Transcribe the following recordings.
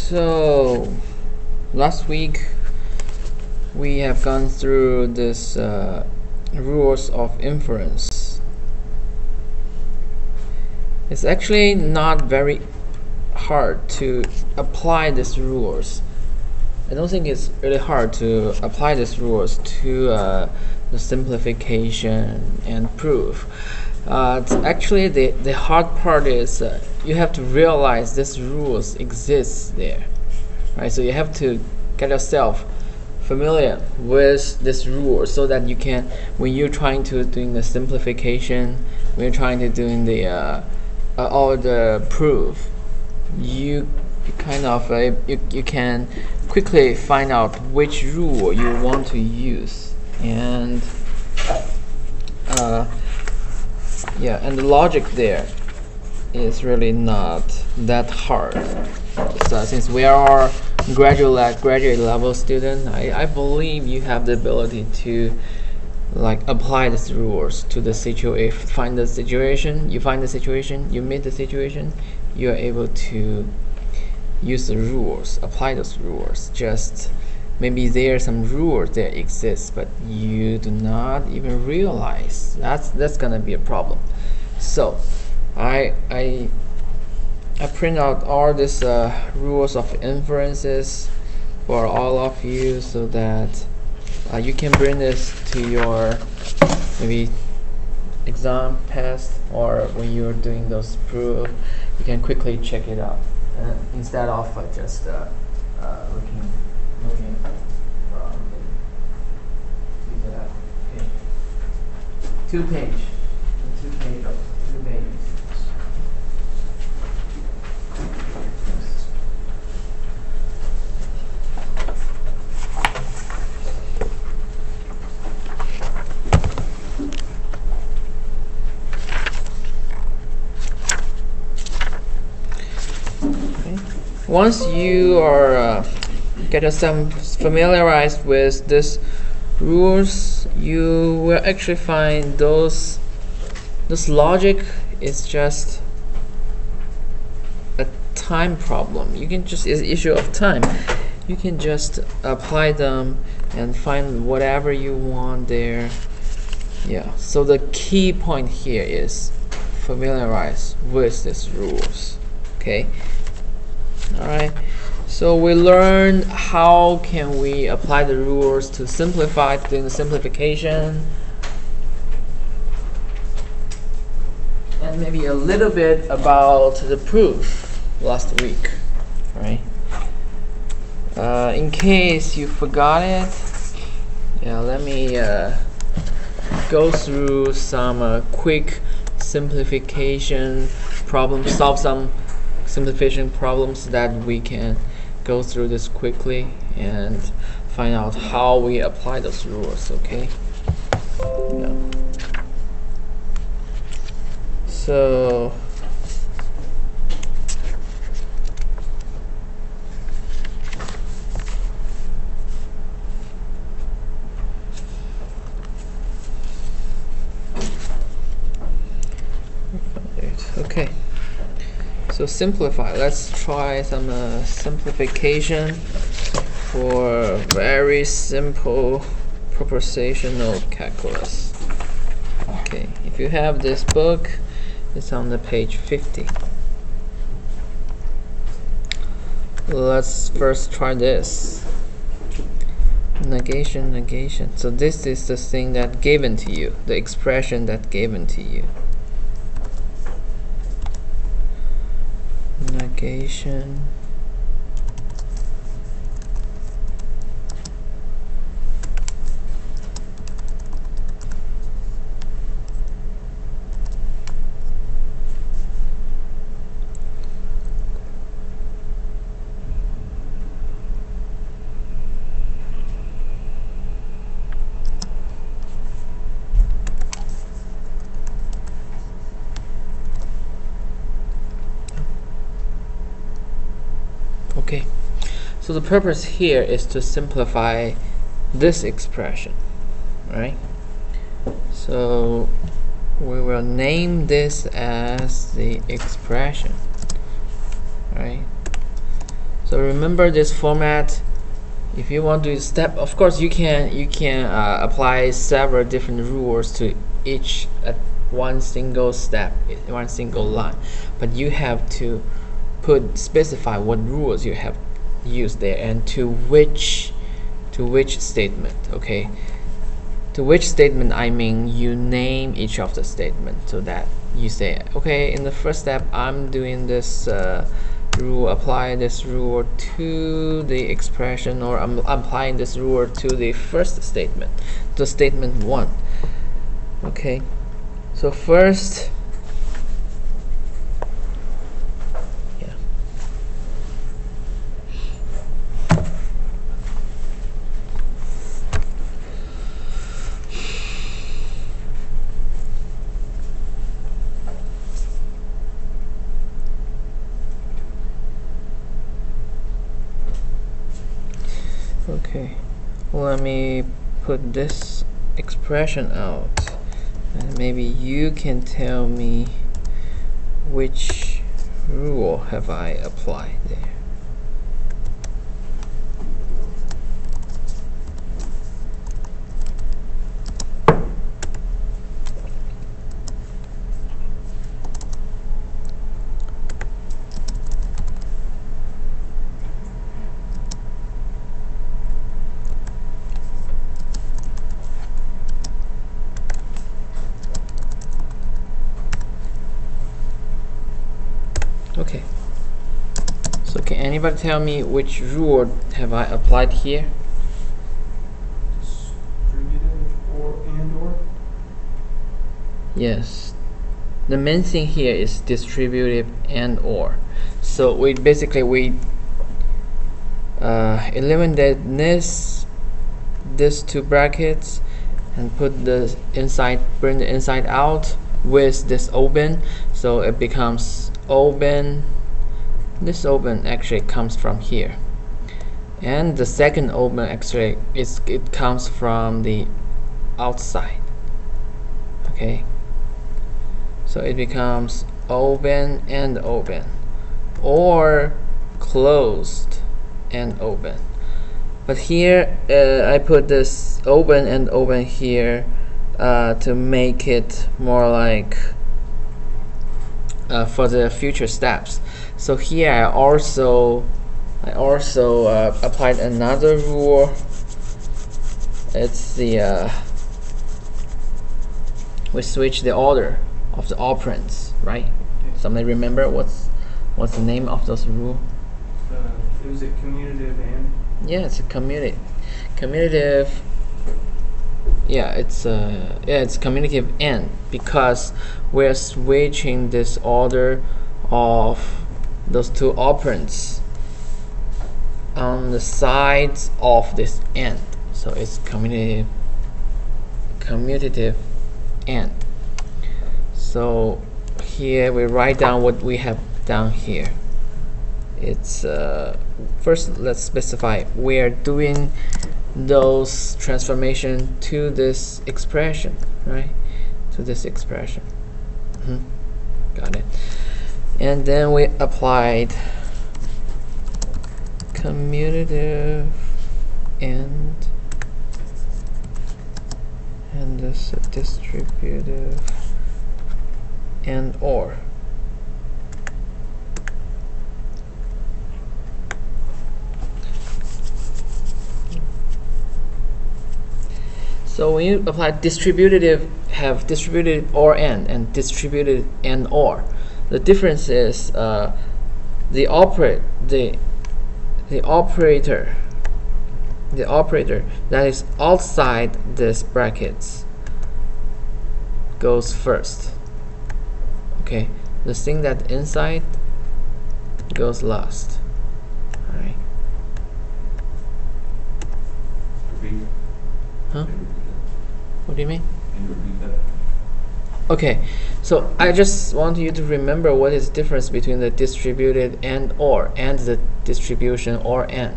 So last week we have gone through this rules of inference. It's actually not very hard to apply these rules. I don't think it's really hard to apply these rules to the simplification and proof. Actually, the hard part is you have to realize these rules exist there, right? So you have to get yourself familiar with this rule so that you can, when you're trying to doing the simplification, when you're trying to doing the all the proof, you kind of you can quickly find out which rule you want to use, and yeah, and the logic there is really not that hard. So since we are graduate level student, I believe you have the ability to apply these rules to the situation. Find the situation, you meet the situation, you are able to use the rules, apply those rules. Just maybe there are some rules that exist, but you do not even realize. That's gonna be a problem. So I print out all these rules of inferences for all of you, so that you can bring this to your maybe exam test, or when you're doing those proof, you can quickly check it out instead of just looking from the two pages. Once you are get yourself familiarized with these rules, you will actually find this logic is just a time problem. You can just, it's an issue of time. You can just apply them and find whatever you want there. Yeah, so the key point here is familiarize with these rules. Okay. Alright, so we learned how can we apply the rules to simplify, doing the simplification, and maybe a little bit about the proof last week, right? In case you forgot it, yeah, let me go through some quick simplification problems, solve some simplification problems, that we can go through this quickly and find out how we apply those rules. Okay. Yeah. So okay. So simplify. Let's try some simplification for very simple propositional calculus. Okay, if you have this book, it's on the page 50. Let's first try this. Negation. So this is the thing that given to you, the expression that given to you. Negation. Okay, so the purpose here is to simplify this expression, right? So we will name this as the expression, right? So So remember this format. If you want to step, of course you can apply several different rules to each at one single step, one single line, but you have to specify what rules you have used there and to which statement. Okay, to which statement I mean you name each of the statement, so that you say, okay, in the first step I'm doing this rule, apply this rule to the expression, or I'm applying this rule to the first statement, to statement 1. Okay, so first, okay, let me put this expression out, and maybe you can tell me which rule have I applied there. Okay, so can anybody tell me which rule have I applied here? Distributive or? Yes, the main thing here is distributive and or. So we eliminate these two brackets and put the inside, bring the inside out with this open, so it becomes open. This open actually comes from here, and the second open actually it comes from the outside. Okay, so it becomes open and open, or closed and open. But here I put this open and open here to make it more like for the future steps. So here I also applied another rule. It's the we switch the order of the operands, right? Okay. Somebody remember what's the name of those rule? Was it commutative and? Yeah, it's a commutative. Yeah, it's commutative and, because we're switching this order of those two operands on the sides of this and. So it's commutative and. So here we write down what we have done here. It's first let's specify we are doing those transformation to this expression, right? To this expression. Got it. And then we applied commutative and this distributive and or. So when you apply distributive, have distributed or and distributed and or. The difference is the operator that is outside these brackets goes first. Okay, the thing that inside goes last. All right. Huh? What do you mean? Okay, so I just want you to remember what is the difference between the distributed and or and the distribution or and,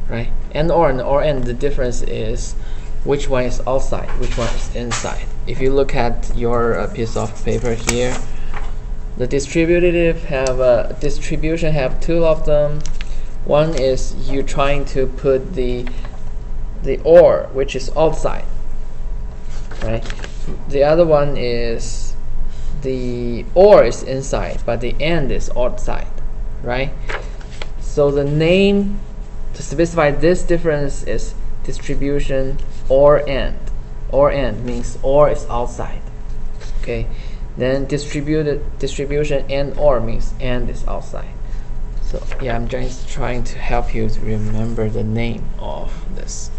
right? And or and the difference is which one is outside, which one is inside. If you look at your piece of paper here, the distribution have two of them, One is you trying to put the or, which is outside, right? The other one is the or is inside, but the and is outside, right? So the name to specify this difference is distribution or and. Or and means or is outside. Okay. Then distribution and or means and is outside. So yeah, I'm just trying to help you to remember the name of this.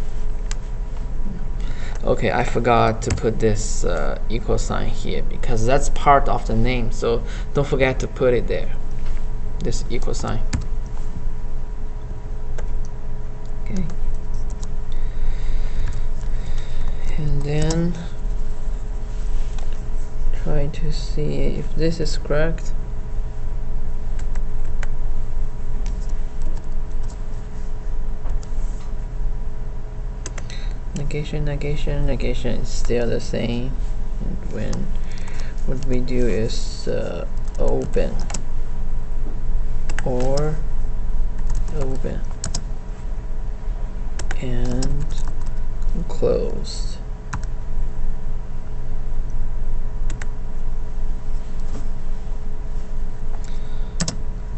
Okay, I forgot to put this equal sign here because that's part of the name. So don't forget to put it there. This equal sign. Okay. And then try to see if this is correct. Negation is still the same. And when what we do is open or open and closed.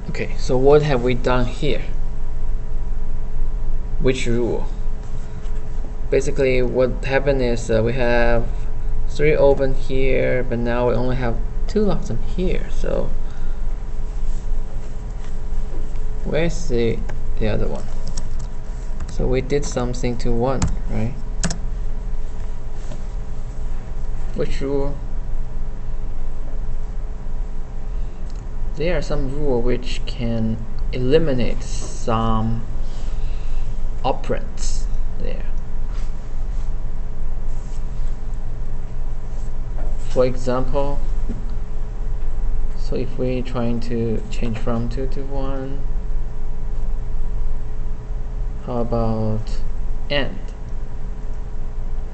Okay, so what have we done here? Which rule? Basically what happened is we have 3 open here, but now we only have 2 of them here. So where's the other one? So we did something to 1, right? Which rule? There are some rules which can eliminate some operands there. For example, so if we're trying to change from 2 to 1, how about and,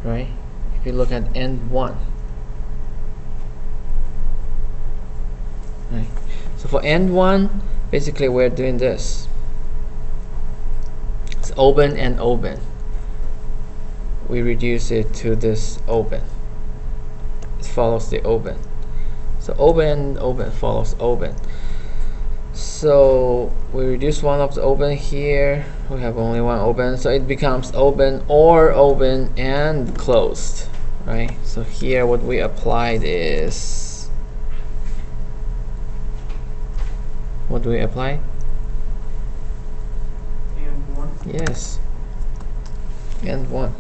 right? If you look at and 1, right? So for and 1, basically we're doing this. It's open and open. We reduce it to this open. It follows the open. So open follows open. So we reduce one of the open here. We have only one open, so it becomes open or open and closed, right? So here what we applied is, what do we apply? And 1. Yes. And 1.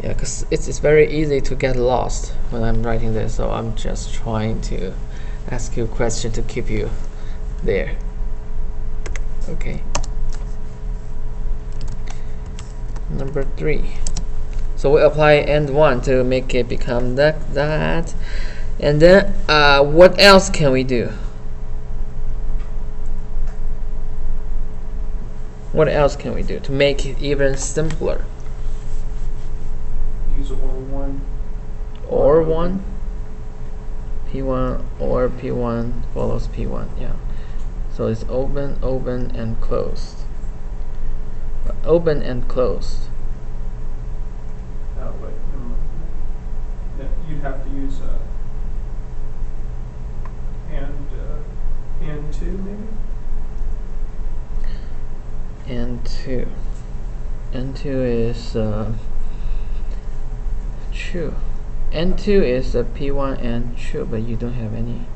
Yeah, because it's very easy to get lost when I'm writing this, so I'm just trying to ask you a question to keep you there. Okay. Number 3. So we apply and 1 to make it become that. And then what else can we do? What else can we do to make it even simpler? Use or 1. Or 1. P1 or P1 follows P1. Yeah. So it's open, open, and closed. Open and closed. Wait, you'd have to use and 2 maybe. And 2. And 2 is true. And 2 is a P1 and true, but you don't have any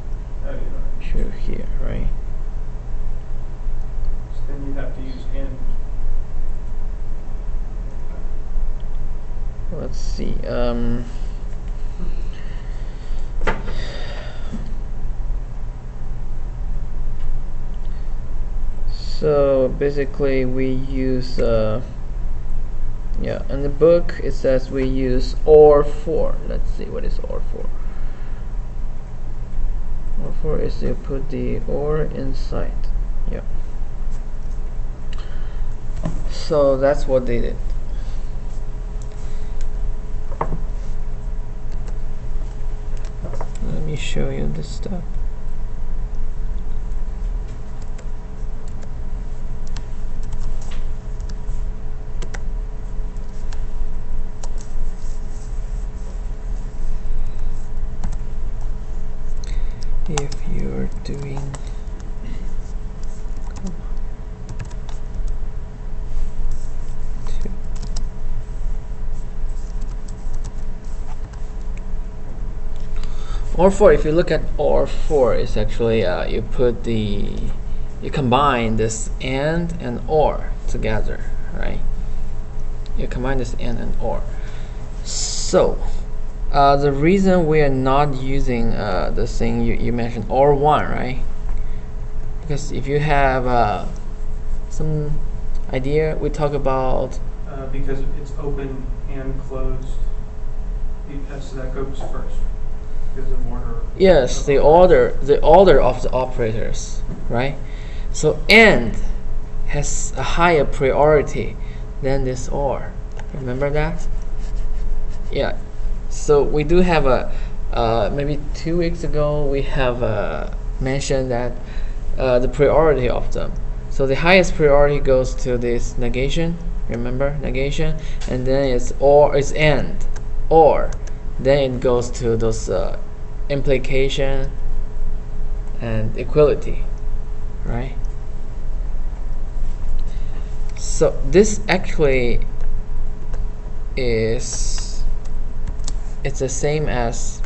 true here, right? So then you'd have to use and. Let's see. So basically we use yeah, in the book it says we use or for. Let's see, what is or for? Or for is you put the or inside. Yeah. So that's what they did. Let me show you this stuff. if you're doing OR 4, if you look at OR 4, it's actually you combine this and OR together, right? You combine this and OR. So the reason we are not using the thing you mentioned, OR 1, right? Because if you have some idea, we talk about because it's open and closed. So that goes first. Because of order. Yes, the order of the operators, right? So AND has a higher priority than this OR. Remember that? Yeah. So we do have maybe 2 weeks ago we have mentioned that the priority of them. So the highest priority goes to this negation. Remember negation, and then it's AND, or then it goes to those implication and equality, right? So this actually it's the same as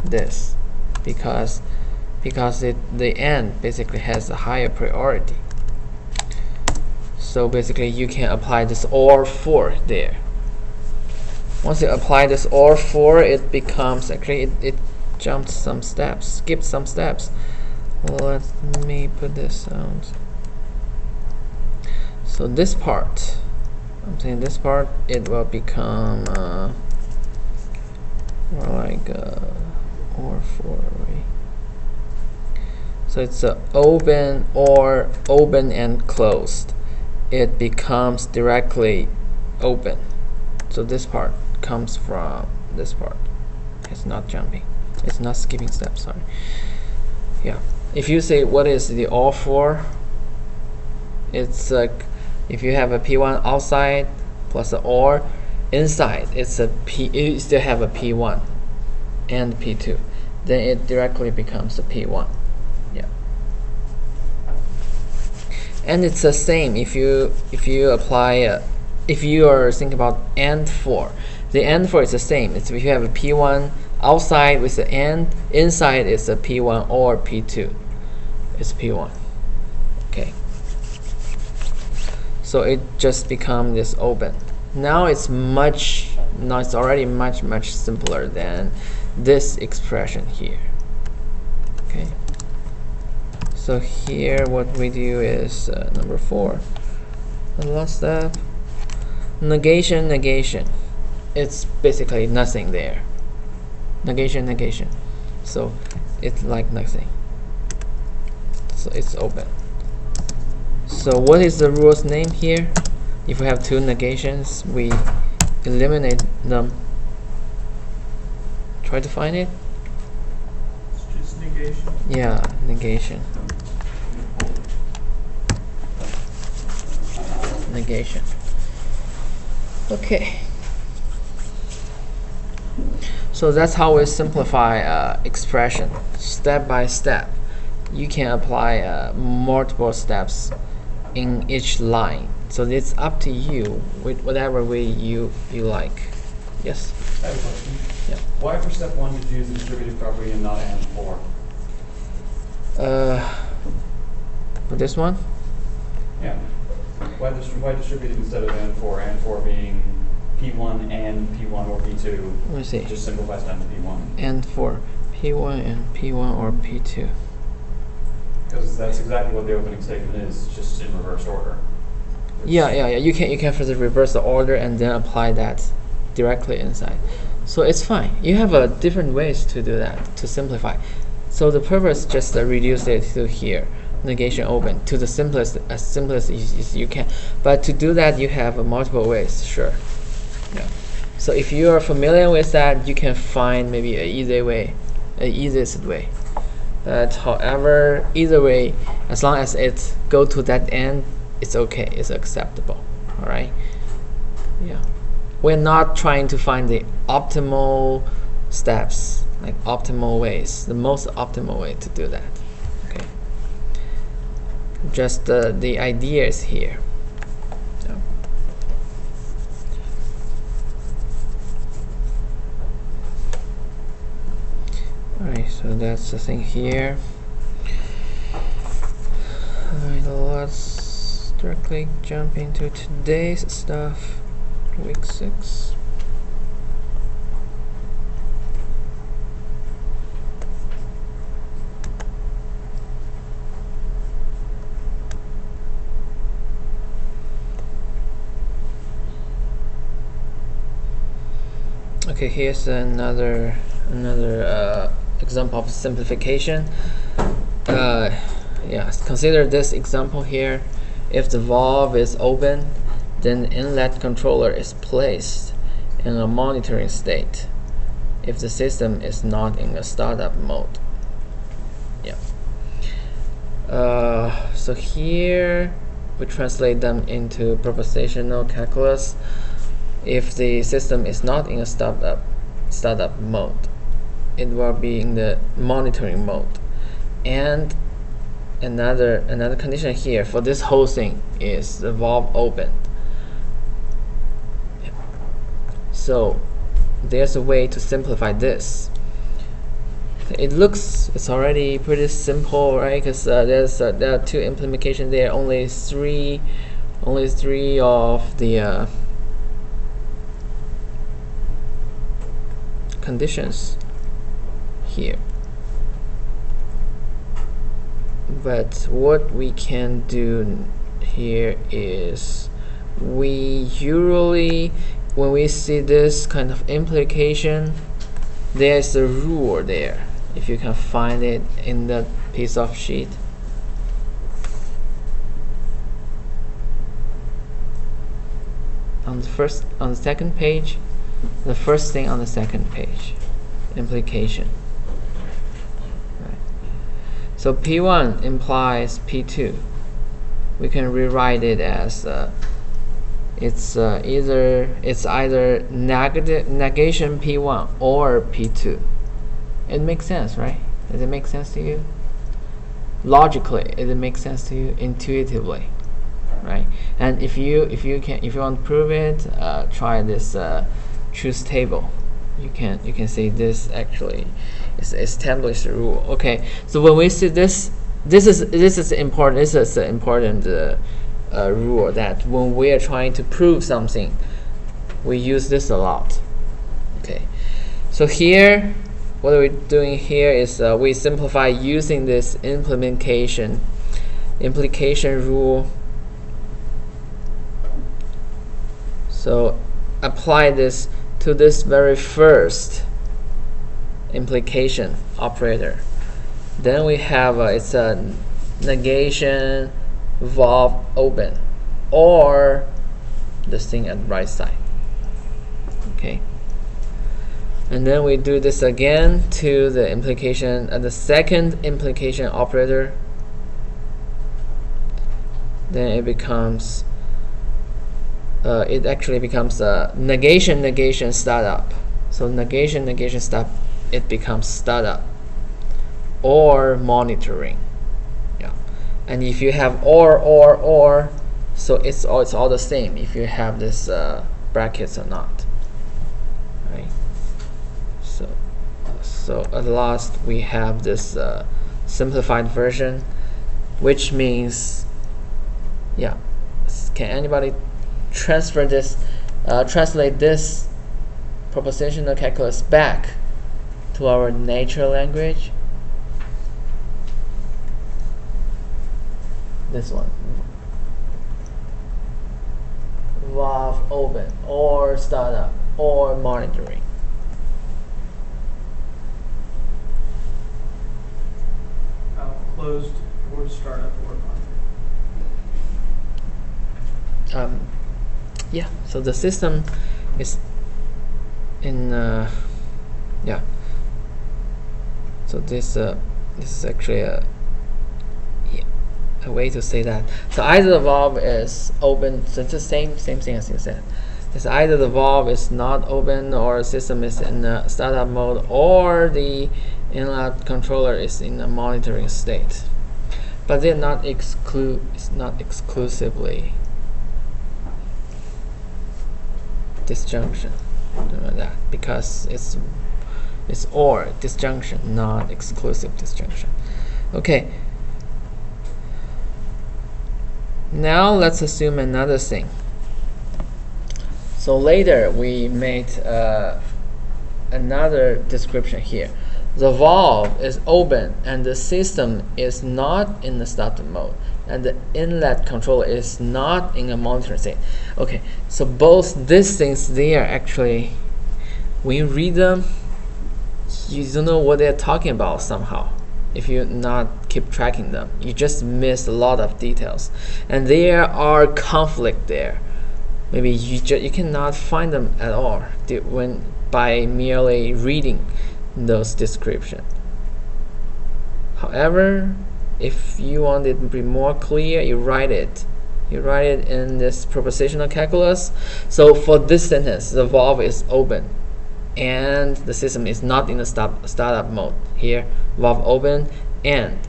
this because the AND basically has a higher priority. So basically you can apply this OR 4 there. Once you apply this OR 4, it becomes actually it jumps some steps, skips some steps. Let me put this out. So this part, I'm saying this part, it will become more like OR 4, right? So it's open or open and closed. It becomes directly open. So this part comes from this part. It's not jumping. It's not skipping steps, sorry. Yeah. If you say what is the OR 4, it's like if you have a P1 outside plus the OR inside, it's a P. You still have a P1 and P2. Then it directly becomes a P1. Yeah. And it's the same if you apply if you are thinking about AND 4. The AND 4 is the same. It's if you have a P1 outside with the AND, inside is a P1 or P2. It's P1. Okay. So it just becomes this open. Now it's already much simpler than this expression here. Okay. So here what we do is number 4. The last step. Negation. It's basically nothing there. Negation. So it's like nothing. So it's open. So what is the rule's name here? If we have two negations, we eliminate them. Try to find it. It's just negation. Yeah, negation. Okay. So that's how we simplify expression step by step. You can apply multiple steps in each line. So it's up to you with whatever way you like. Yes? I have a question. Yeah. Why for step 1 did you use the distributive property and not AND 4? For this one? Yeah. Why distributive instead of AND 4? AND 4 being P1 and P1 or P2. Let me see. Just simplifies down to P1. And for P1 and P1 or P2. Because that's exactly what the opening statement is, just in reverse order. Yeah. You can further reverse the order and then apply that directly inside. So it's fine. You have different ways to do that, to simplify. So the purpose just reduce it to here, negation open, to the simplest as you can. But to do that, you have multiple ways. Sure. Yeah. So if you are familiar with that, you can find maybe an easiest way. But however, either way, as long as it go to that end, it's okay. It's acceptable. All right. Yeah. We're not trying to find the optimal steps, like optimal ways, the most optimal way to do that. Okay. Just the idea is here. So. Alright, so that's the thing here. Alright, let's directly jump into today's stuff. Week 6. Okay, here's another example of simplification. Yeah, consider this example here. If the valve is open, then the inlet controller is placed in a monitoring state if the system is not in a startup mode. Yeah. So here we translate them into propositional calculus. If the system is not in a startup mode, it will be in the monitoring mode. And another condition here for this whole thing is the valve open. So there's a way to simplify this. It's already pretty simple, right? Because there are 2 implementations there, only three of the conditions here. But what we can do here is, we usually, when we see this kind of implication, there's a rule there. If you can find it in that piece of sheet. On the second page, the first thing on the second page, implication. Right. So P1 implies P2. We can rewrite it as it's either negation P1 or P2. It makes sense, right? Does it make sense to you? Logically, it makes sense to you intuitively, right? And if you want to prove it, try this truth table. You can see this actually is established rule. Okay, so when we see this is important. This is an important rule that when we are trying to prove something, we use this a lot. Okay, so here, what we're doing here is we simplify using this implication rule. So apply this to this very first implication operator. Then we have it's a negation valve open, or this thing at the right side. Okay. And then we do this again to the implication at the second implication operator. Then it becomes it actually becomes a negation startup. So negation stop, it becomes startup or monitoring. Yeah. And if you have or, so it's all the same if you have this brackets or not. Right. So at last we have this simplified version, which means, yeah, can anybody transfer this, translate this propositional calculus back to our natural language? This one, valve open or startup or monitoring. Closed or startup or monitoring. Yeah, so the system is in yeah. So this is actually a way to say that. So either the valve is open, so it's the same thing as you said. It's either the valve is not open, or the system is in a startup mode, or the inlet controller is in a monitoring state. But they're not it's not exclusively disjunction. Remember that, because it's or disjunction, not exclusive disjunction. Okay. Now let's assume another thing. So later we made another description here. The valve is open and the system is not in the startup mode, and the inlet controller is not in a monitoring state. Okay, so both these things, they are actually, when you read them, you don't know what they're talking about somehow. If you not keep tracking them, you just miss a lot of details, and there are conflict there. Maybe you cannot find them at all by merely reading those descriptions. However, if you want it to be more clear, you write it in this propositional calculus. So for this sentence, the valve is open and the system is not in the startup mode. Here, valve open and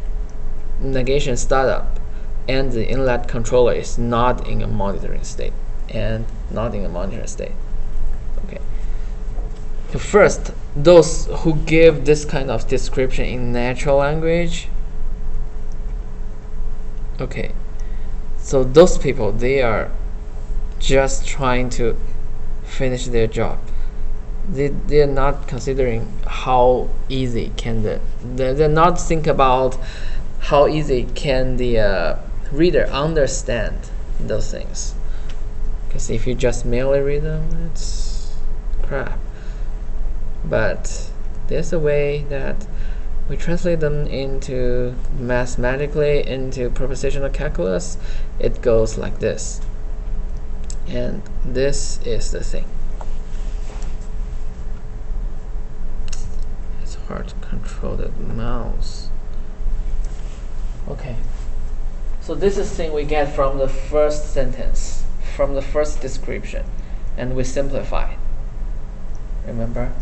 negation startup, and the inlet controller is not in a monitoring state. Okay. So first, those who give this kind of description in natural language, okay, so those people, they are just trying to finish their job. They're not considering how easy can they're not think about how easy can the reader understand those things. Because if you just merely read them, it's crap. But there's a way that we translate them into mathematically into propositional calculus. It goes like this, and this is the thing. It's hard to control the mouse. Okay, so this is the thing we get from the first sentence, from the first description, and we simplify. Remember?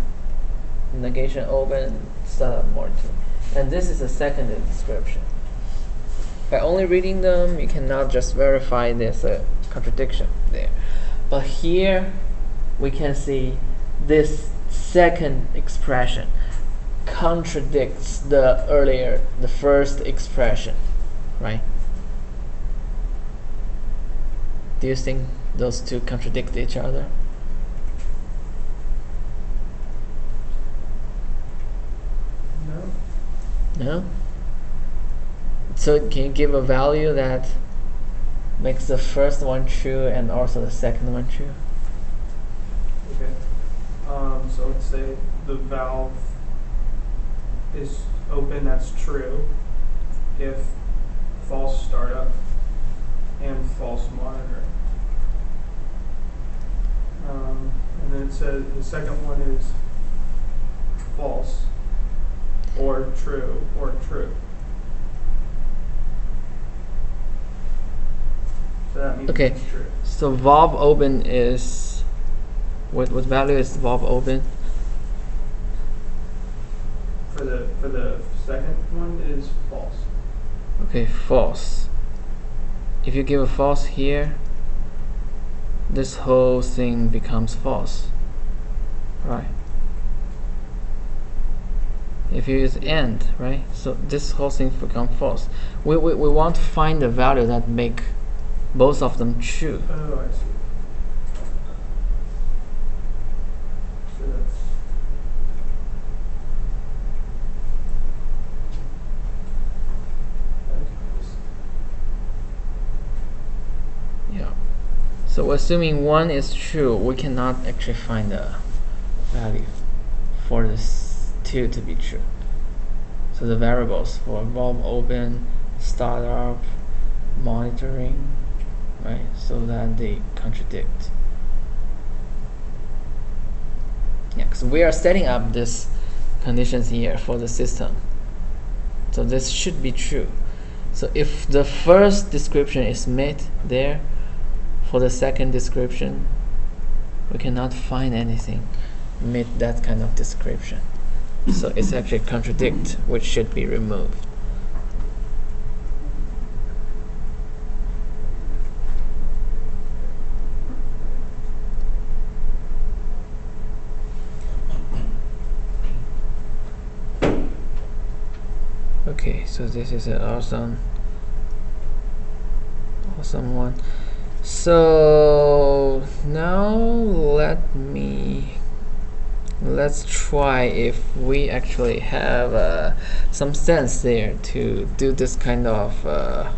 Negation open, startup monitoring. And this is the second description. By only reading them, you cannot just verify there's a contradiction there. But here, we can see this second expression contradicts the first expression, right? Do you think those two contradict each other? No? So can you give a value that makes the first one true and also the second one true? Okay. So let's say the valve is open, that's true, if false startup and false monitor. And then it says the second one is false, or true, or true. So that means Okay. it's true. So valve open is what value is valve open? For the second one is false. Okay, false. If you give a false here, this whole thing becomes false, right? If you use and, right? So this whole thing becomes false. We want to find a value that make both of them true. Oh, I see. So that's Yeah. So assuming one is true, we cannot actually find a value for this two to be true. So the variables for valve open, startup, monitoring, right? So that they contradict. Yeah, because we are setting up this conditions here for the system. So this should be true. So if the first description is met there, for the second description, we cannot find anything meet that kind of description. So it's actually contradict, which should be removed. Okay, so this is an awesome one. So now let's try if we actually have some sense there to do this kind of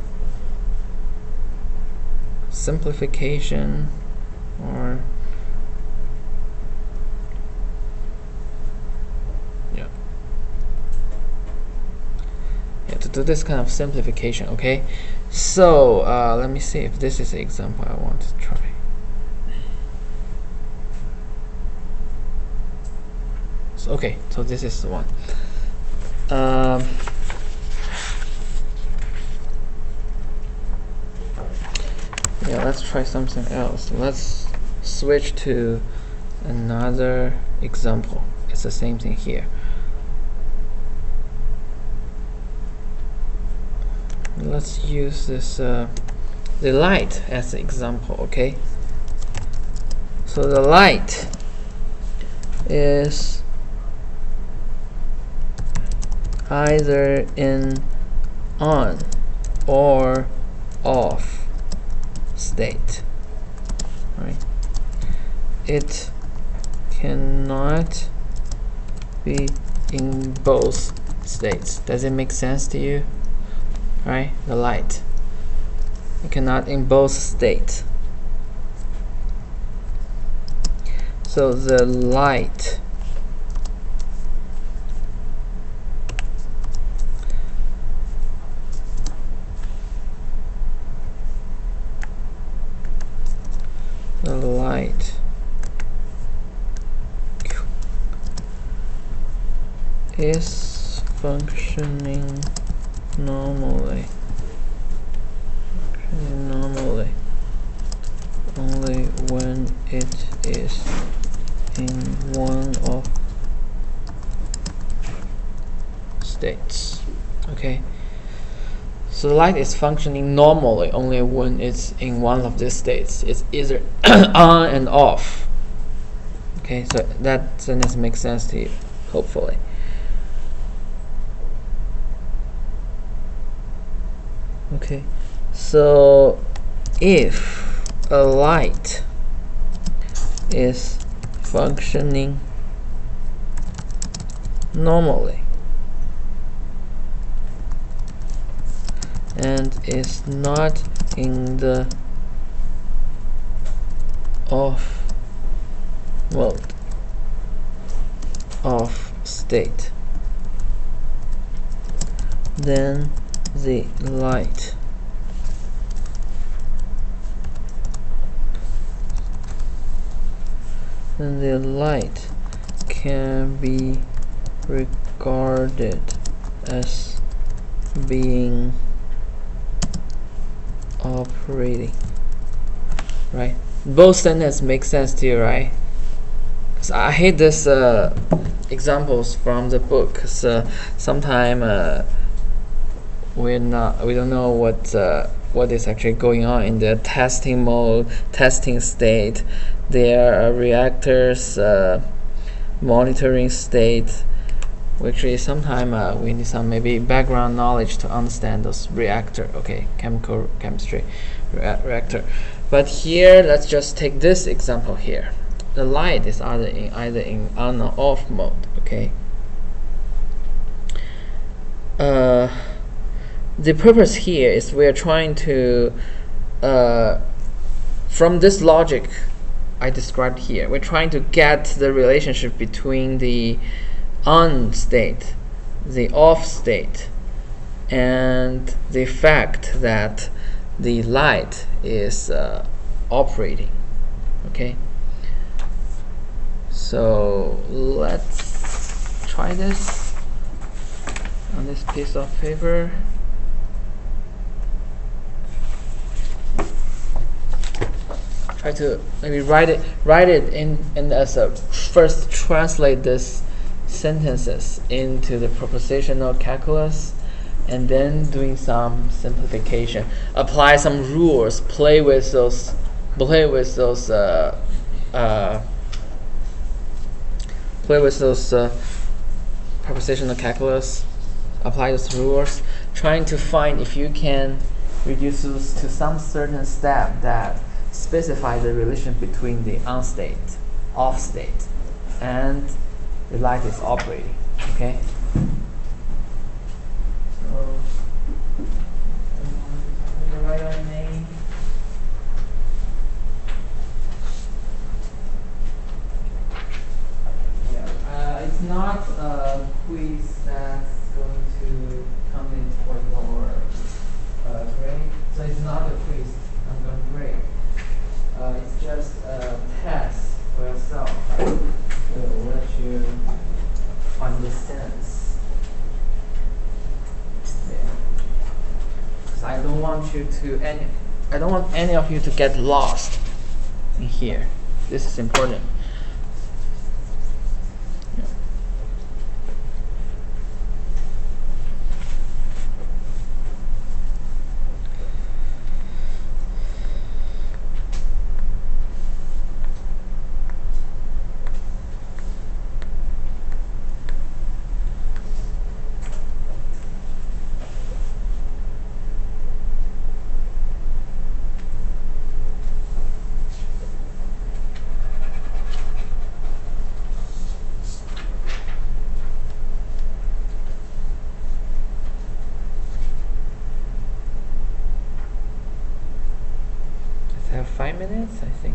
simplification, or to do this kind of simplification. Okay, so let me see if this is the example I want to try. So, okay, so this is the one. Yeah, let's try something else. Let's switch to another example. It's the same thing here. Let's use this the light as an example. Okay, so the light is either in on or off state, right? It cannot be in both states. Does it make sense to you? Right, the light, it cannot in both states. So the light is functioning normally only when it is in one of states. Okay, so the light is functioning normally only when it's in one of these states. It's either on and off. Okay, so that sentence makes sense to you, hopefully. Okay, so if a light is functioning normally and is not in the off mode, off state, then the light can be regarded as being operating. Right? Both sentences make sense to you, right? So I hate this examples from the book, because sometimes we don't know what is actually going on in the testing mode, testing state. There are reactors monitoring state, which is sometimes we need some maybe background knowledge to understand those reactor. Okay, chemistry reactor. But here, let's just take this example here. The light is either in on or off mode. Okay. The purpose here is we are trying to, from this logic I described here, we're trying to get the relationship between the on state, the off state, and the fact that the light is operating. Okay, so let's try this on this piece of paper. try to maybe write it in and as a first translate this sentences into the propositional calculus, and then doing some simplification, apply some rules, play with those propositional calculus, apply those rules, trying to find if you can reduce those to some certain step that specify the relation between the on state, off state, and the light is operating. Okay. So, write your name. Yeah, it's not a quiz that's going to come in for your grade. So it's not a quiz I'm going to grade. It's just a test for yourself. To let you understand. Yeah. 'Cause I don't want any of you to get lost in here. This is important. I have 5 minutes, I think.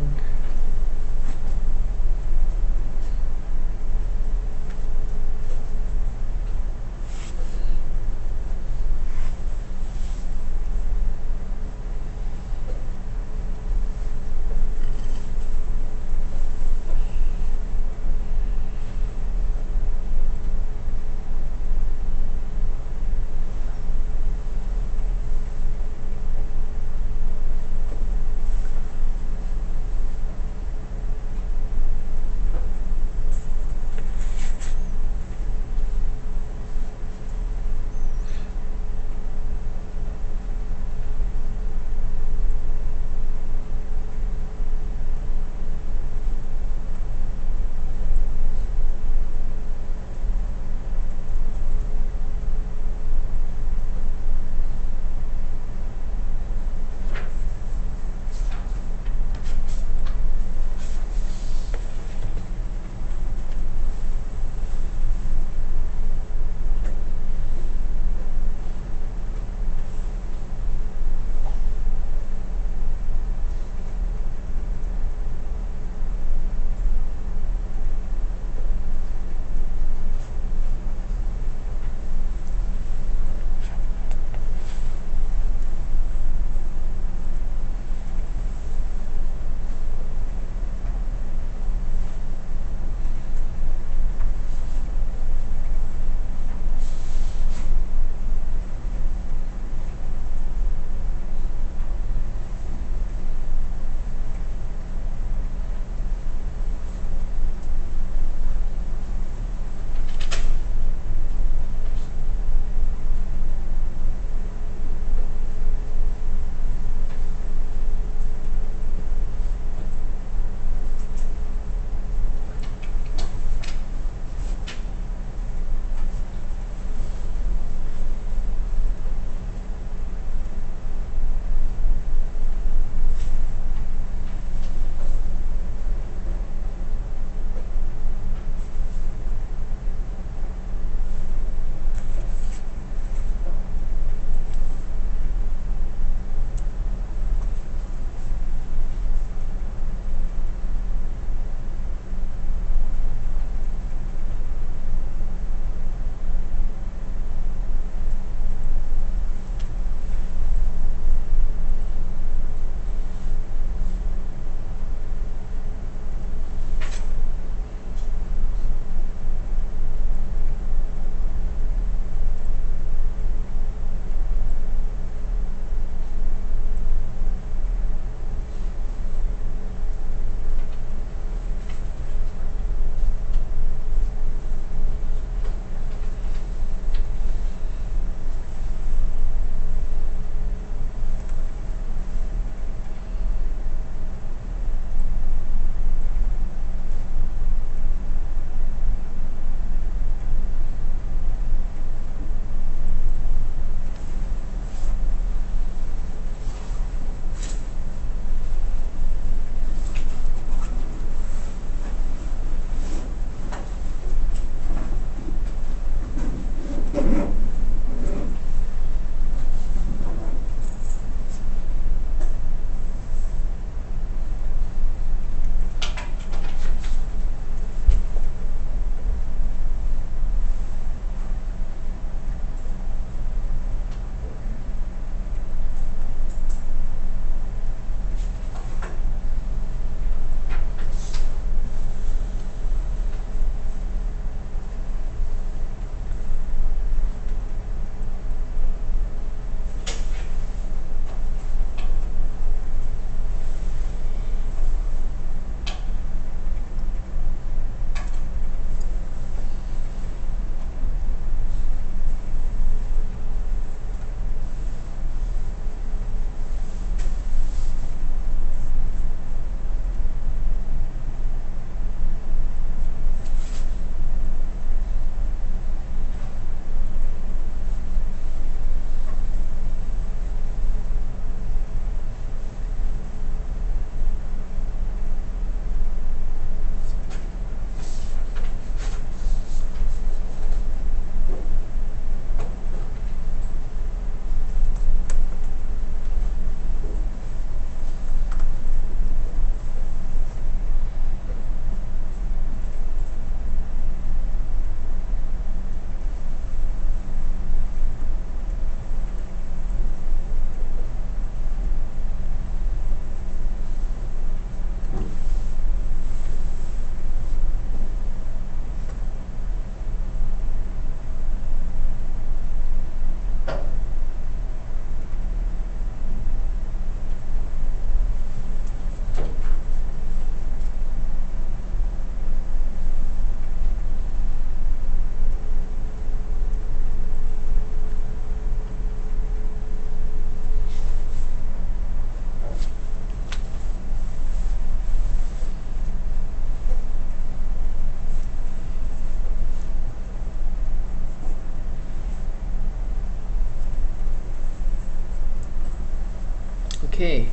Okay,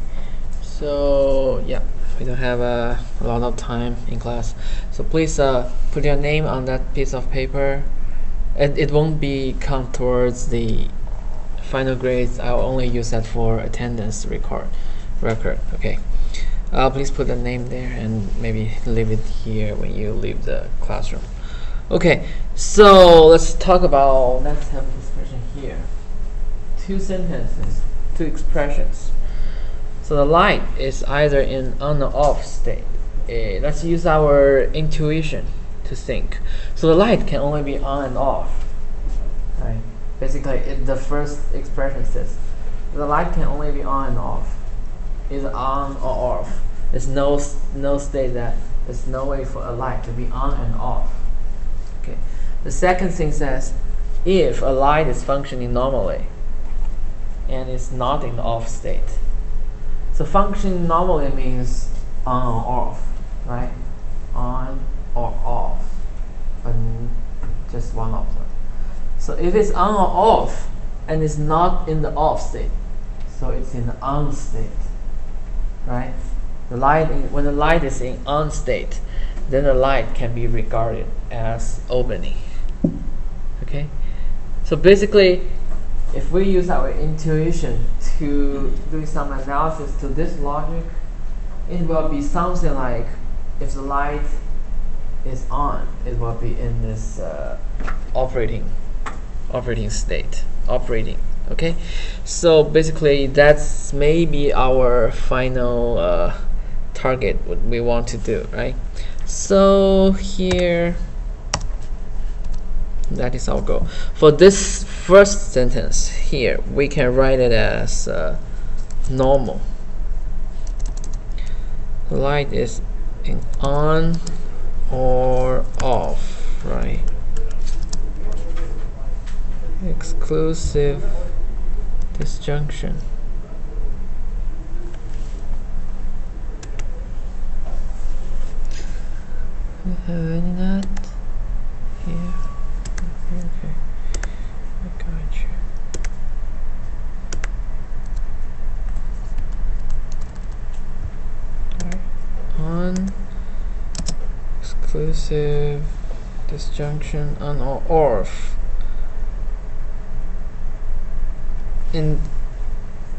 so yeah, we don't have a lot of time in class, so please put your name on that piece of paper. It won't be count towards the final grades. I'll only use that for attendance record. Okay, please put the name there and maybe leave it here when you leave the classroom. Okay, so let's talk about, let's have a discussion here. Two sentences, two expressions. So the light is either in on or off state. Let's use our intuition to think. So the light can only be on and off. Right? Basically, the first expression says the light can only be on and off. Is on or off. There's no state that there's no way for a light to be on and off. Okay. The second thing says if a light is functioning normally and is not in the off state. So functioning normally means on or off, right? On or off, but just one of them. So if it's on or off and it's not in the off state, so it's in the on state, right? When the light is in on state, then the light can be regarded as opening. Okay, so basically, if we use our intuition to do some analysis to this logic, it will be something like if the light is on, it will be in this operating state. Okay, so basically that's maybe our final target, what we want to do, right? So here, that is our goal. For this first sentence here, we can write it as normal. The light is in on or off, right? Exclusive disjunction. Have any that here? Okay, I got you. Alright. On exclusive disjunction on or off. In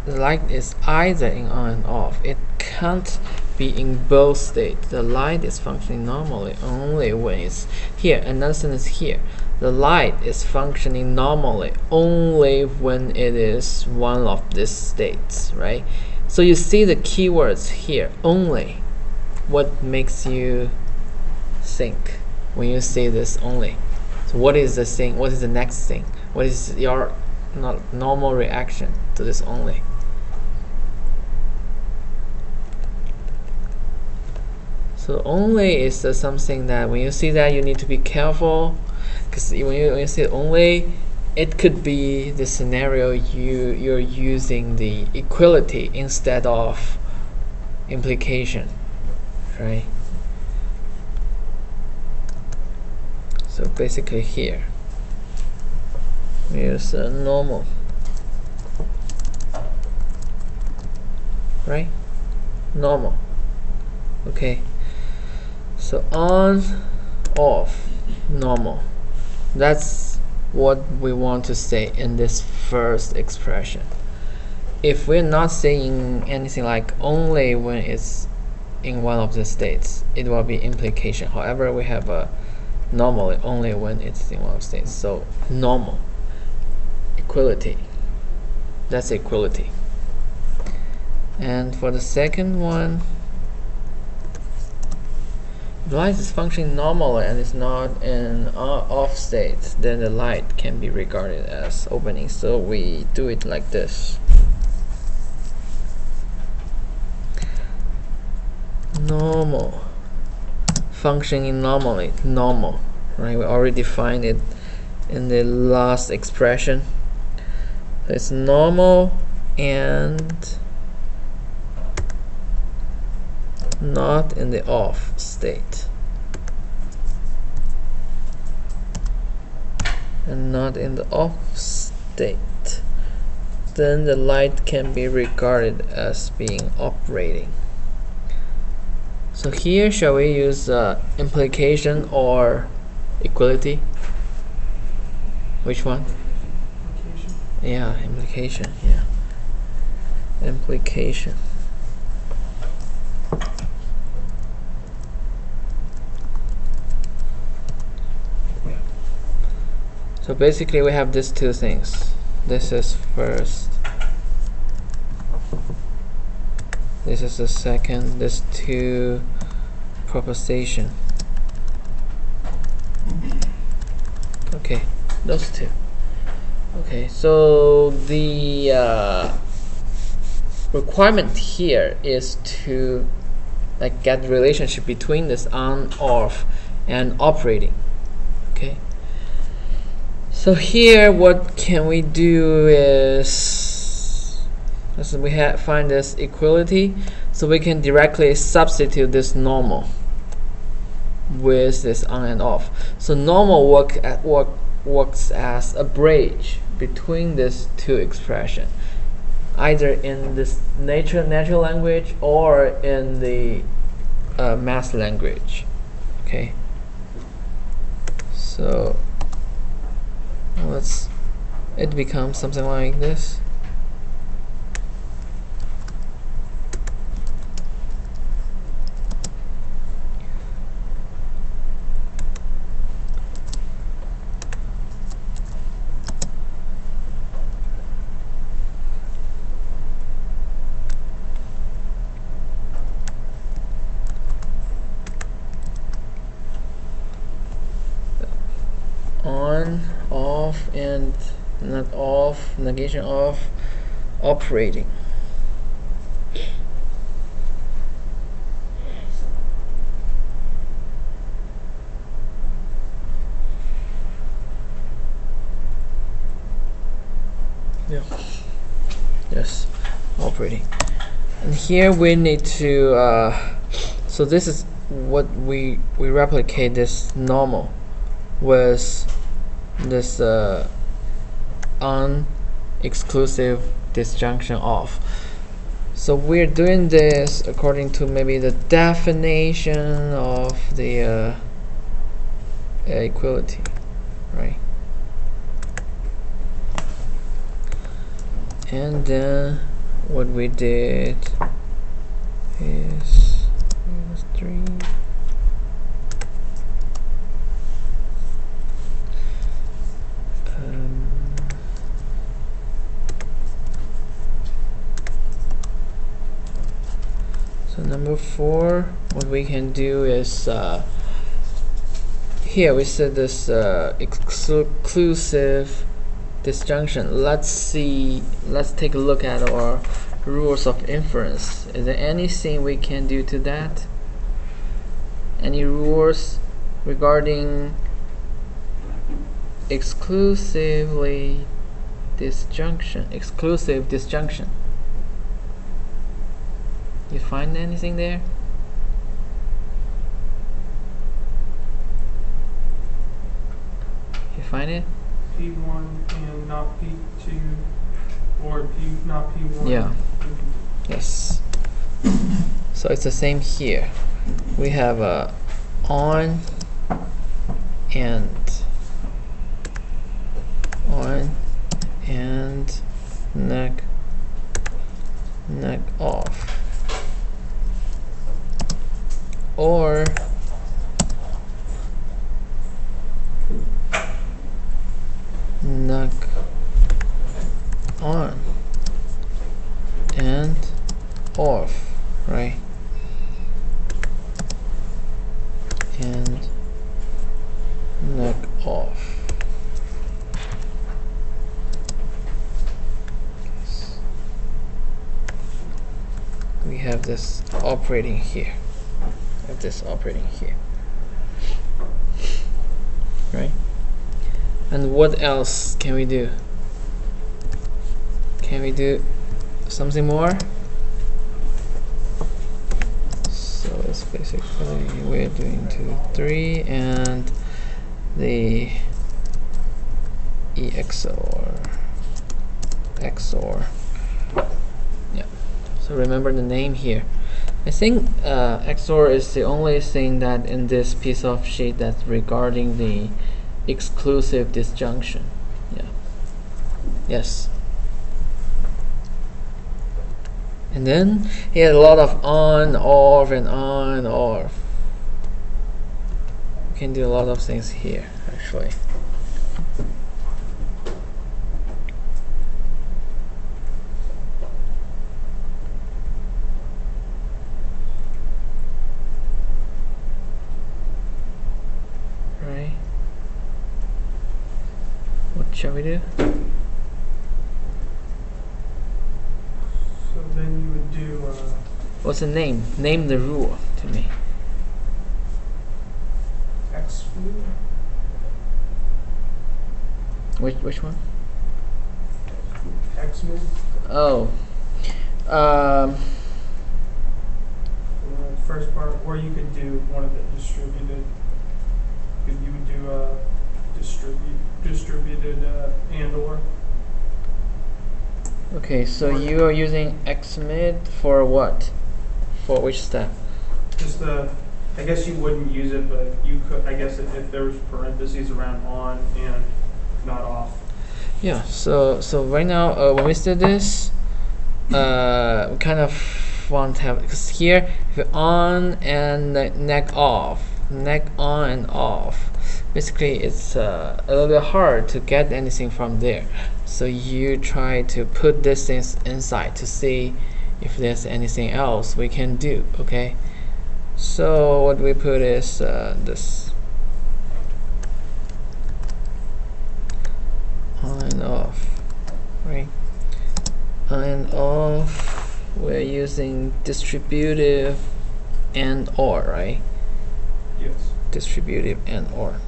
the light is either in on and off. It can't be in both states. The light is functioning normally only when it's here. Another sentence here. The light is functioning normally only when it is one of these states, right? So you see the keywords here, only. What makes you think when you say this only? So what is the thing? What is the next thing? What is your normal reaction to this only? So only is something that when you see that you need to be careful, because when you say only, it could be the scenario you're using the equality instead of implication, right? So basically here is normal, right? Normal. Okay. So on, off, normal. That's what we want to say in this first expression. If we're not saying anything like only when it's in one of the states, it will be implication. However, we have a normally only when it's in one of the states. So normal, equality. That's equality. And for the second one, the light is functioning normally and is not in off state, then the light can be regarded as opening. So we do it like this. Normal. Functioning normally. Normal. Right? We already defined it in the last expression. So it's normal and not in the off state, and not in the off state. then the light can be regarded as being operating. So here, shall we use implication or equality? Which one? Implication. Yeah, implication. Yeah, implication. So basically, we have these two things. This is first. This is the second. This two proposition. Okay, those two. Okay, so the requirement here is to like get the relationship between this on, off, and operating. Okay. So here, what can we do is, as we find this equality, so we can directly substitute this normal with this on and off. So normal works as a bridge between these two expressions, either in this natural language or in the math language. Okay. So it becomes something like this. On, off, and not off, negation off, operating. Yeah. Yes, operating. And here we need to so this is what we replicate this normal with this on exclusive disjunction off. So we're doing this according to maybe the definition of the equality, right? And then what we did is minus 3. So number 4, what we can do is here we said this exclusive disjunction. Let's take a look at our rules of inference. Is there anything we can do to that? Any rules regarding exclusive disjunction? You find anything there? You find it? P1 and not P2, or P not P1. Yeah. Yes. So it's the same here. We have a on and neck off, or neck on and off, right? And neck off. We have this operating here. Right? And what else can we do? Can we do something more? So it's basically we're doing 2, 3, and the EXOR XOR. Yeah. So remember the name here. I think XOR is the only thing that in this piece of sheet that's regarding the exclusive disjunction. Yeah. Yes. And then he had a lot of on, off, and on, off. You can do a lot of things here, actually. Right. What shall we do? So then you would do What's the name? Name the rule to me. exclude. Which one? Exclude. Oh. First part, or you could do one of the distributed. You would do distributed and or. Okay, so you are using xmid for what? For which step? Just the, I guess you wouldn't use it, but you could. I guess if there was parentheses around on and not off. Yeah. So right now, when we do this, we kind of want to have, because here if you're on and neck off, neck on and off. Basically, it's a little bit hard to get anything from there. So you try to put this things inside to see if there's anything else we can do. Okay. So what we put is this on and off, right? On and off. We're using distributive and or, right? Yes. Distributive and or.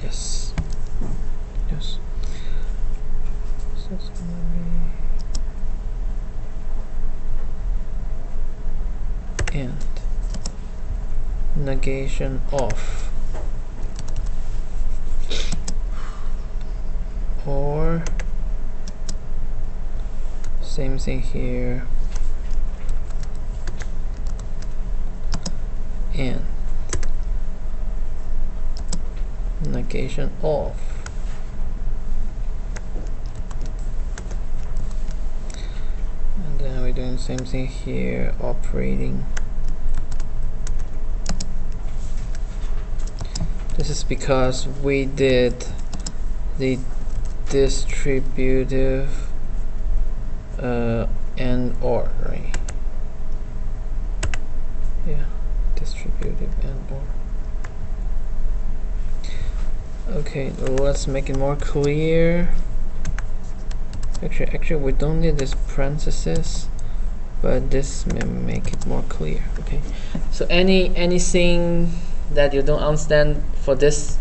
Yes. Yes. So it's gonna be and negation off, or same thing here, and negation off. And then we're doing the same thing here, operating. This is because we did the distributive and or, right? Yeah, distributive and or. Okay, let's make it more clear. Actually, we don't need this parenthesis, but this may make it more clear. Okay. So anything that you don't understand for this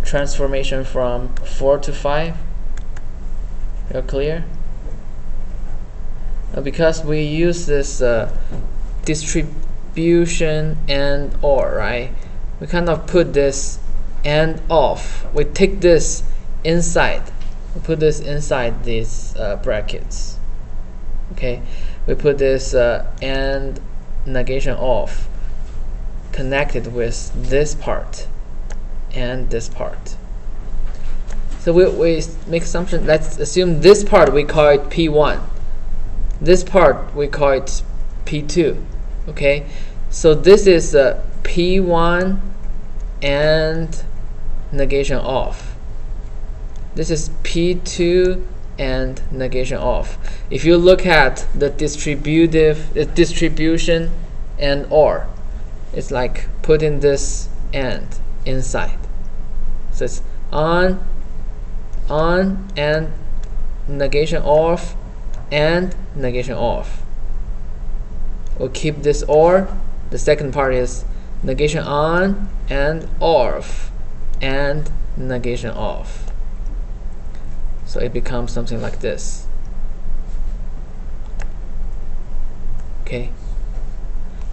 transformation from 4 to 5, you're clear? Because we use this distribution and or, right? We kind of put this and off. We take this inside. We put this inside these brackets. Okay, we put this and negation off connected with this part and this part. So we make assumption. Let's assume this part we call it P1. This part we call it P2. Okay, so this is P1 and negation off. This is P2 and negation off. If you look at the distribution and or, it's like putting this and inside. So it's on and negation off and negation off. We'll keep this or. The second part is negation on and off and negation off. So it becomes something like this. Okay.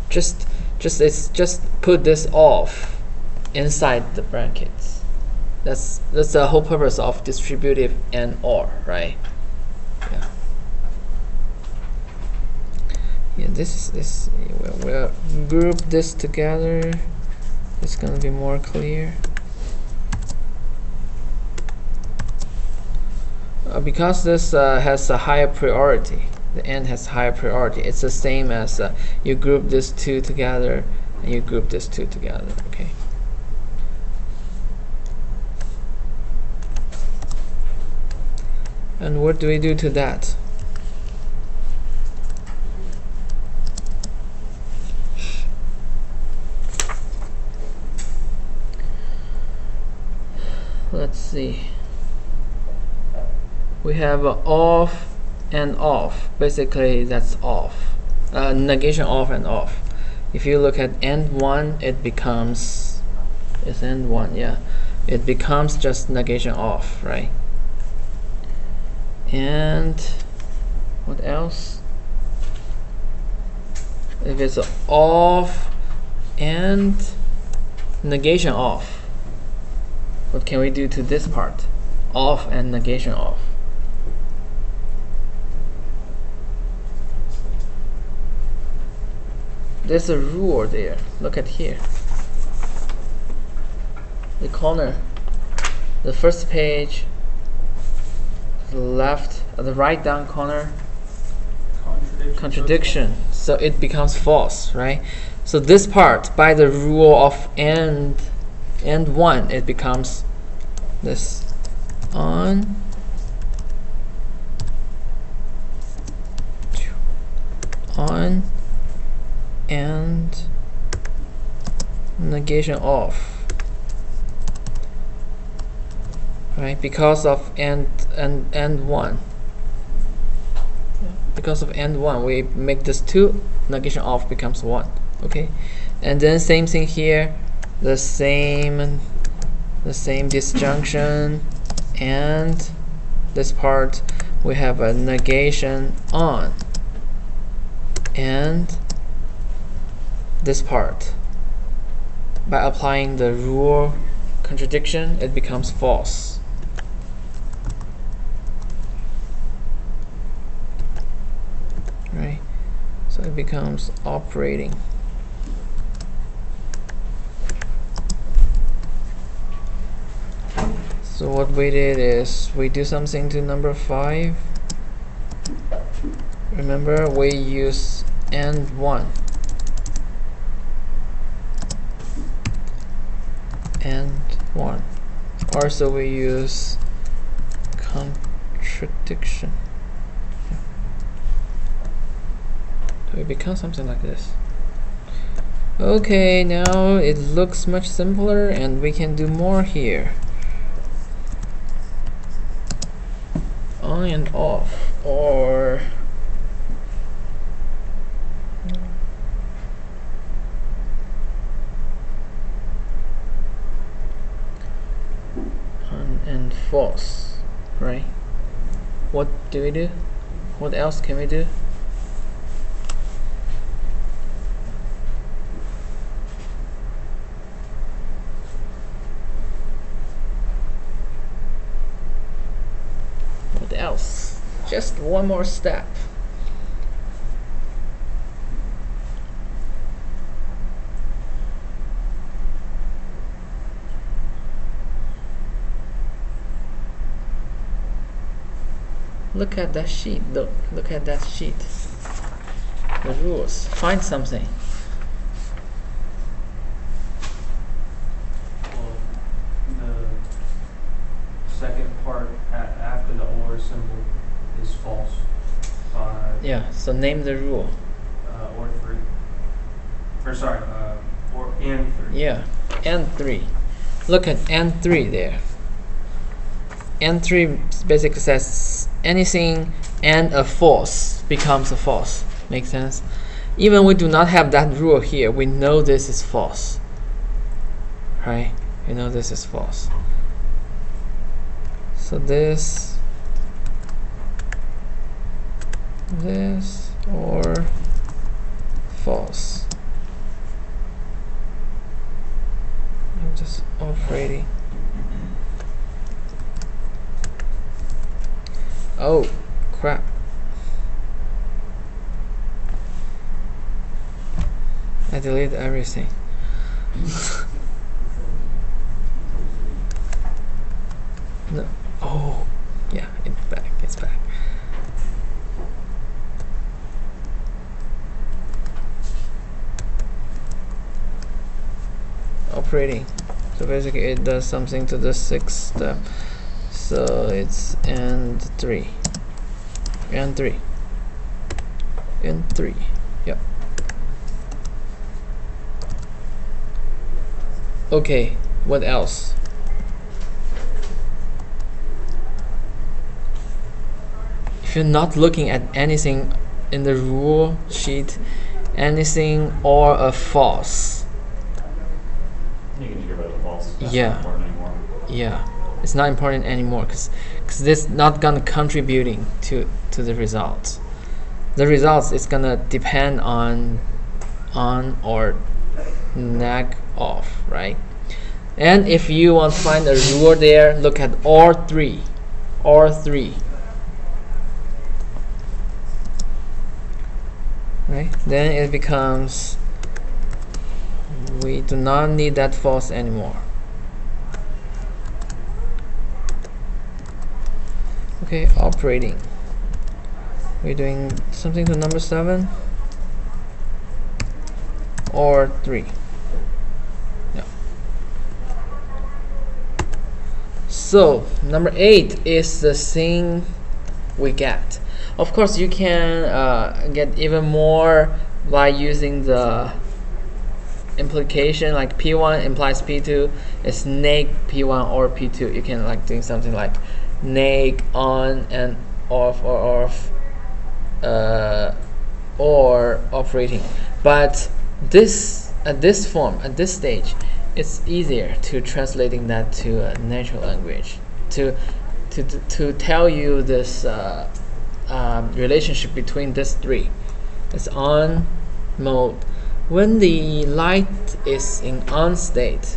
Just, it's just put this off inside the brackets. That's the whole purpose of distributive and or, right? Yeah. Yeah, this we'll group this together. It's gonna be more clear. Because this has a higher priority, the and has higher priority. It's the same as you group this two together and you group this two together. Okay. And what do we do to that? Let's see. We have off and off. Basically, that's off. Negation off and off. If you look at end one, it becomes, it's end one, yeah. It becomes just negation off, right? And what else? If it's off and negation off, what can we do to this part? Off and negation off. There's a rule there. Look at here. The corner, the first page, the left, the right down corner, contradiction. So it becomes false, right? So this part, by the rule of end one, it becomes this on and negation off, right? Because of end one. Because of end one, we make this 2, negation off becomes 1. Okay, and then same thing here, the same disjunction, and this part we have a negation on, and this part, by applying the rule contradiction, it becomes false. Right? So it becomes operating. So what we did is we do something to number 5. Remember, we use and 1. And 1. Also we use contradiction. So it becomes something like this. Okay, now it looks much simpler and we can do more here. On and off, or on and false, right? What do we do? What else can we do? What else? Just one more step. Look at that sheet. Look at that sheet. The rules. Find something. Well, the second part after the or symbol is false. Yeah. So name the rule. Or 3. Or sorry, or and 3. Yeah. And 3. Look at and 3 there. And 3 basically says anything and a false becomes a false. Make sense? Even we do not have that rule here, we know this is false. Right? We know this is false. So this or false. I'm just operating. Oh, crap. I deleted everything. No. Oh, yeah, it's back. It's back. Operating. So basically, it does something to the 6th step. So it's and3, and3, and3. Yep. Okay. What else? If you're not looking at anything in the rule sheet, anything or a false. You can just get rid of the false. That's Yeah. not important anymore. Yeah, it's not important anymore because this not gonna contributing to the results. The results is gonna depend on or neg off, right? And if you want to find a rule there, look at or3, or3. Right? Then it becomes, we do not need that false anymore. Okay, operating. We're doing something to number 7 or 3. Yeah. So number 8 is the thing we get. Of course, you can get even more by using the implication, like P1 implies P2 is neg P1 or P2. You can like doing something like neg on and off or off or operating. But this at this form, at this stage, it's easier to translating that to a natural language to tell you this relationship between these 3. It's on mode. When the light is in on state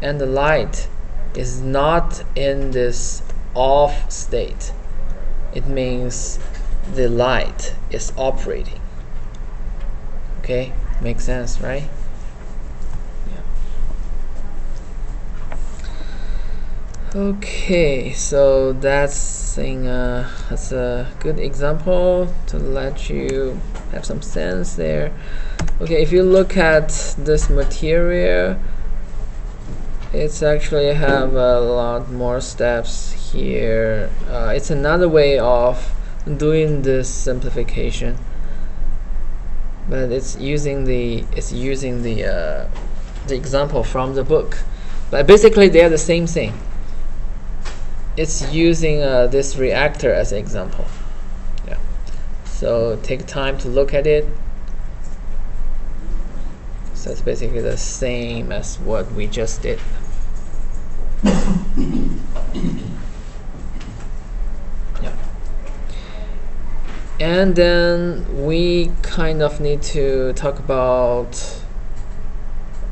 and the light is not in this off state, it means the light is operating. Okay, makes sense, right? Okay, so that's a good example to let you have some sense there. Okay, if you look at this material, it's actually have a lot more steps here. It's another way of doing this simplification, but it's using the example from the book. But basically, they are the same thing. It's using this reactor as an example. Yeah. So take time to look at it. So it's basically the same as what we just did. Yeah. And then we kind of need to talk about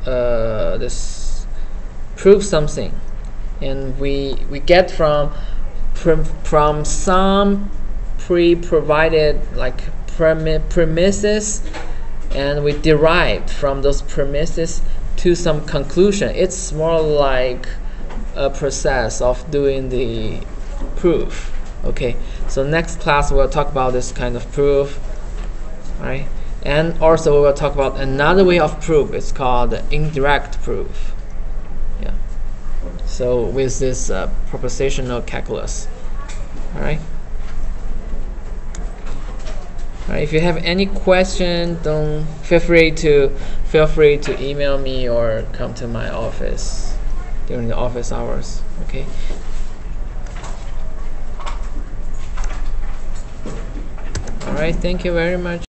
this prove something. And we get from some pre-provided like premises, and we derived from those premises to some conclusion. It's more like a process of doing the proof. Okay, so next class we'll talk about this kind of proof, right? And also we'll talk about another way of proof. It's called indirect proof. Yeah. So with this propositional calculus, all right. All right. If you have any question, don't feel free to email me or come to my office during the office hours. Okay. All right. Thank you very much.